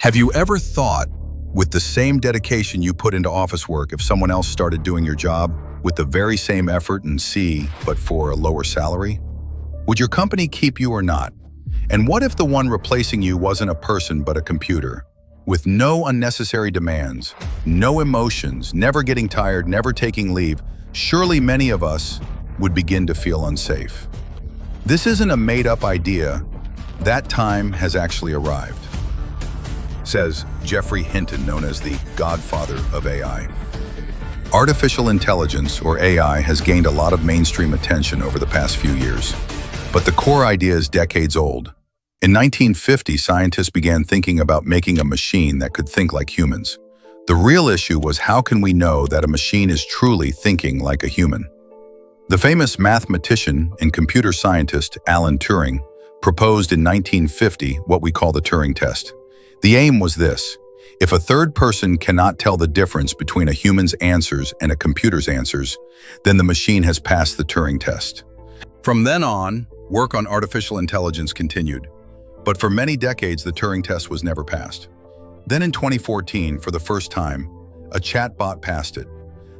Have you ever thought, with the same dedication you put into office work, if someone else started doing your job with the very same effort and but for a lower salary? Would your company keep you or not? And what if the one replacing you wasn't a person but a computer? With no unnecessary demands, no emotions, never getting tired, never taking leave, surely many of us would begin to feel unsafe. This isn't a made-up idea. That time has actually arrived, says Geoffrey Hinton, known as the godfather of AI. Artificial intelligence, or AI, has gained a lot of mainstream attention over the past few years. But the core idea is decades old. In 1950, scientists began thinking about making a machine that could think like humans. The real issue was, how can we know that a machine is truly thinking like a human? The famous mathematician and computer scientist Alan Turing proposed in 1950 what we call the Turing test. The aim was this: if a third person cannot tell the difference between a human's answers and a computer's answers, then the machine has passed the Turing test. From then on, work on artificial intelligence continued. But for many decades, the Turing test was never passed. Then in 2014, for the first time, a chatbot passed it.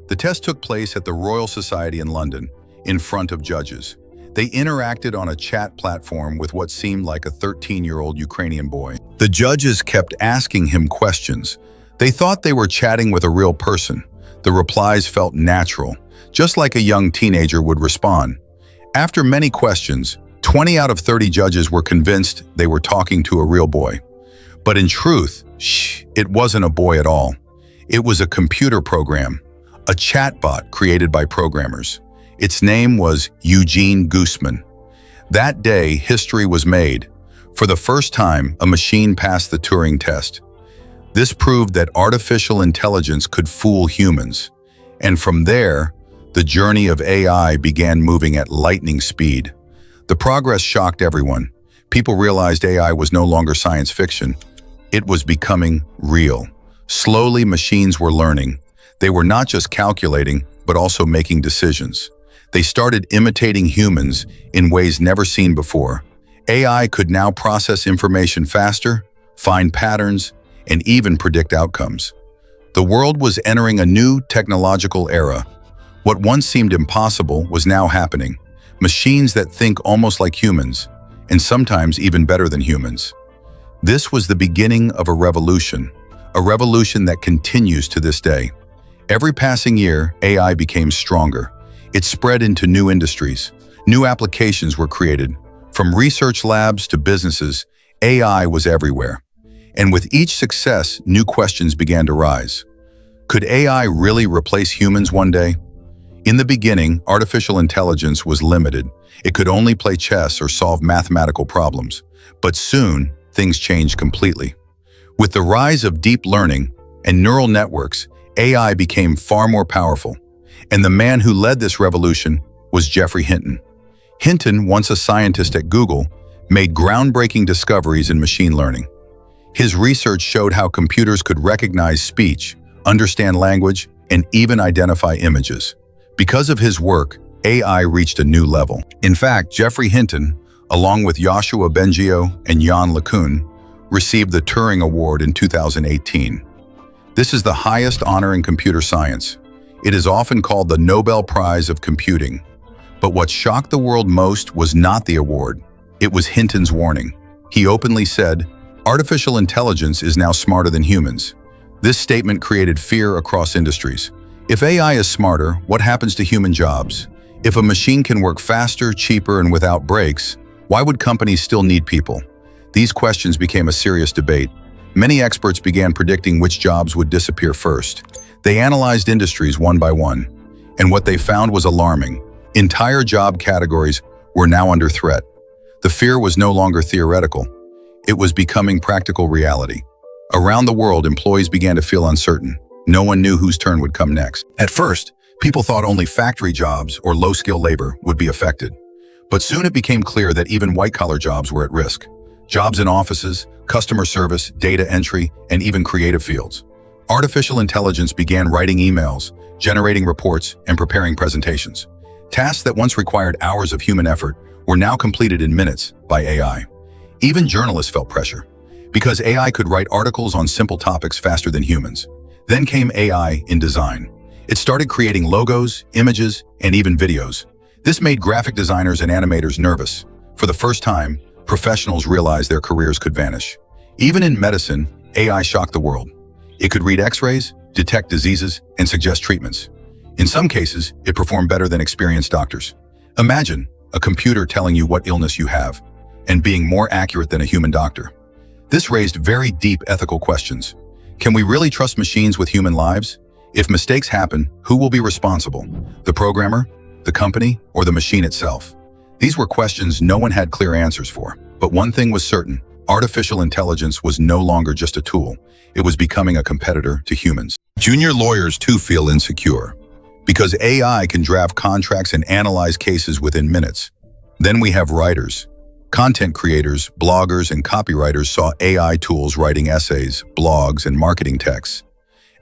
The test took place at the Royal Society in London, in front of judges. They interacted on a chat platform with what seemed like a 13-year-old Ukrainian boy. The judges kept asking him questions. They thought they were chatting with a real person. The replies felt natural, just like a young teenager would respond. After many questions, 20 out of 30 judges were convinced they were talking to a real boy. But in truth, it wasn't a boy at all. It was a computer program, a chatbot created by programmers. Its name was Eugene Gooseman. That day, history was made. For the first time, a machine passed the Turing test. This proved that artificial intelligence could fool humans. And from there, the journey of AI began moving at lightning speed. The progress shocked everyone. People realized AI was no longer science fiction. It was becoming real. Slowly, machines were learning. They were not just calculating, but also making decisions. They started imitating humans in ways never seen before. AI could now process information faster, find patterns, and even predict outcomes. The world was entering a new technological era. What once seemed impossible was now happening. Machines that think almost like humans, and sometimes even better than humans. This was the beginning of a revolution that continues to this day. Every passing year, AI became stronger. It spread into new industries. New applications were created. From research labs to businesses, AI was everywhere. And with each success, new questions began to rise. Could AI really replace humans one day? In the beginning, artificial intelligence was limited. It could only play chess or solve mathematical problems. But soon, things changed completely. With the rise of deep learning and neural networks, AI became far more powerful. And the man who led this revolution was Geoffrey Hinton. Hinton, once a scientist at Google, made groundbreaking discoveries in machine learning. His research showed how computers could recognize speech, understand language, and even identify images. Because of his work, AI reached a new level. In fact, Geoffrey Hinton, along with Yoshua Bengio and Yann LeCun, received the Turing Award in 2018. This is the highest honor in computer science. It is often called the Nobel Prize of Computing. But what shocked the world most was not the award. It was Hinton's warning. He openly said, "Artificial intelligence is now smarter than humans." This statement created fear across industries. If AI is smarter, what happens to human jobs? If a machine can work faster, cheaper, and without breaks, why would companies still need people? These questions became a serious debate. Many experts began predicting which jobs would disappear first. They analyzed industries one by one, and what they found was alarming. Entire job categories were now under threat. The fear was no longer theoretical. It was becoming practical reality. Around the world, employees began to feel uncertain. No one knew whose turn would come next. At first, people thought only factory jobs or low-skilled labor would be affected. But soon it became clear that even white-collar jobs were at risk. Jobs in offices, customer service, data entry, and even creative fields. Artificial intelligence began writing emails, generating reports, and preparing presentations. Tasks that once required hours of human effort were now completed in minutes by AI. Even journalists felt pressure. because AI could write articles on simple topics faster than humans. Then came AI in design. It started creating logos, images, and even videos. This made graphic designers and animators nervous. For the first time, professionals realized their careers could vanish. Even in medicine, AI shocked the world. It could read X-rays, detect diseases, and suggest treatments. In some cases, it performed better than experienced doctors. Imagine a computer telling you what illness you have, and being more accurate than a human doctor. This raised very deep ethical questions. Can we really trust machines with human lives? If mistakes happen, who will be responsible? The programmer, the company, or the machine itself? These were questions no one had clear answers for. But one thing was certain: artificial intelligence was no longer just a tool. It was becoming a competitor to humans. Junior lawyers too feel insecure, because AI can draft contracts and analyze cases within minutes. Then we have writers. Content creators, bloggers, and copywriters saw AI tools writing essays, blogs, and marketing texts.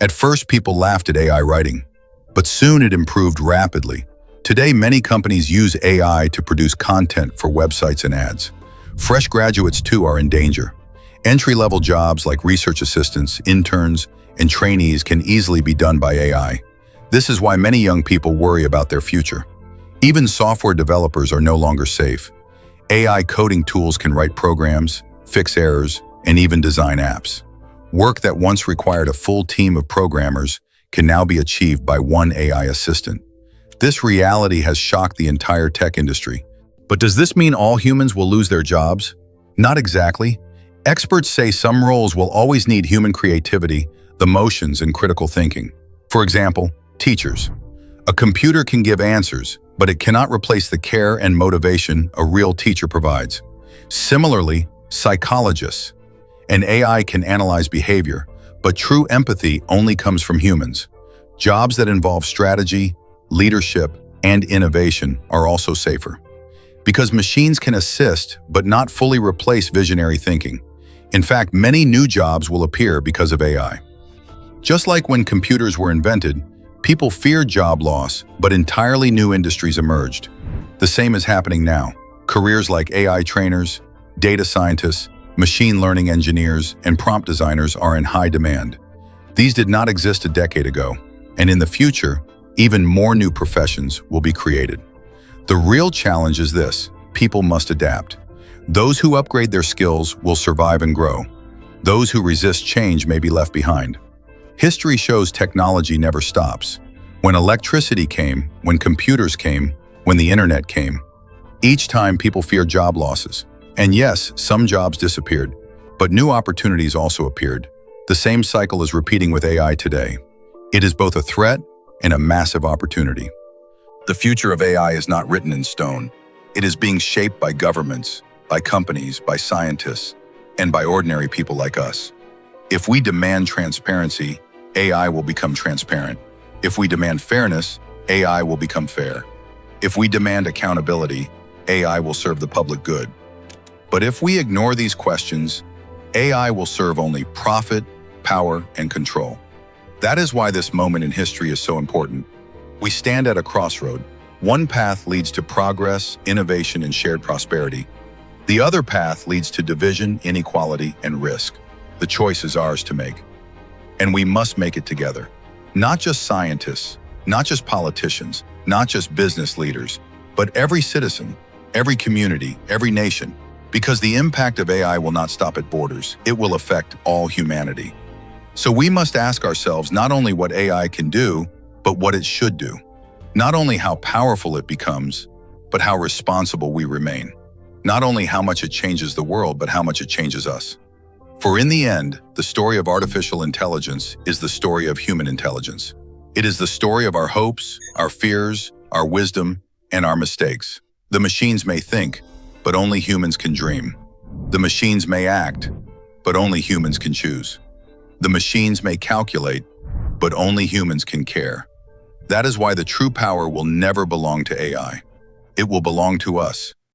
At first, people laughed at AI writing, but soon it improved rapidly. Today, many companies use AI to produce content for websites and ads. Fresh graduates, too, are in danger. Entry-level jobs like research assistants, interns, and trainees can easily be done by AI. This is why many young people worry about their future. Even software developers are no longer safe. AI coding tools can write programs, fix errors, and even design apps. Work that once required a full team of programmers can now be achieved by one AI assistant. This reality has shocked the entire tech industry. But does this mean all humans will lose their jobs? Not exactly. Experts say some roles will always need human creativity, emotions, and critical thinking. For example, teachers. A computer can give answers, but it cannot replace the care and motivation a real teacher provides. Similarly, psychologists. An AI can analyze behavior, but true empathy only comes from humans. Jobs that involve strategy, leadership, and innovation are also safer, because machines can assist but not fully replace visionary thinking. In fact, many new jobs will appear because of AI. Just like when computers were invented, people feared job loss, but entirely new industries emerged. The same is happening now. Careers like AI trainers, data scientists, machine learning engineers, and prompt designers are in high demand. These did not exist a decade ago, and in the future, even more new professions will be created. The real challenge is this: people must adapt. Those who upgrade their skills will survive and grow. Those who resist change may be left behind. History shows technology never stops. When electricity came, when computers came, when the internet came, each time people feared job losses. And yes, some jobs disappeared, but new opportunities also appeared. The same cycle is repeating with AI today. It is both a threat and a massive opportunity. The future of AI is not written in stone. It is being shaped by governments, by companies, by scientists, and by ordinary people like us. If we demand transparency, AI will become transparent. If we demand fairness, AI will become fair. If we demand accountability, AI will serve the public good. But if we ignore these questions, AI will serve only profit, power, and control. That is why this moment in history is so important. We stand at a crossroad. One path leads to progress, innovation, and shared prosperity. The other path leads to division, inequality, and risk. The choice is ours to make. And we must make it together. Not just scientists, not just politicians, not just business leaders, but every citizen, every community, every nation. Because the impact of AI will not stop at borders. It will affect all humanity. So we must ask ourselves not only what AI can do, but what it should do. Not only how powerful it becomes, but how responsible we remain. Not only how much it changes the world, but how much it changes us. For in the end, the story of artificial intelligence is the story of human intelligence. It is the story of our hopes, our fears, our wisdom, and our mistakes. The machines may think, but only humans can dream. The machines may act, but only humans can choose. The machines may calculate, but only humans can care. That is why the true power will never belong to AI. It will belong to us,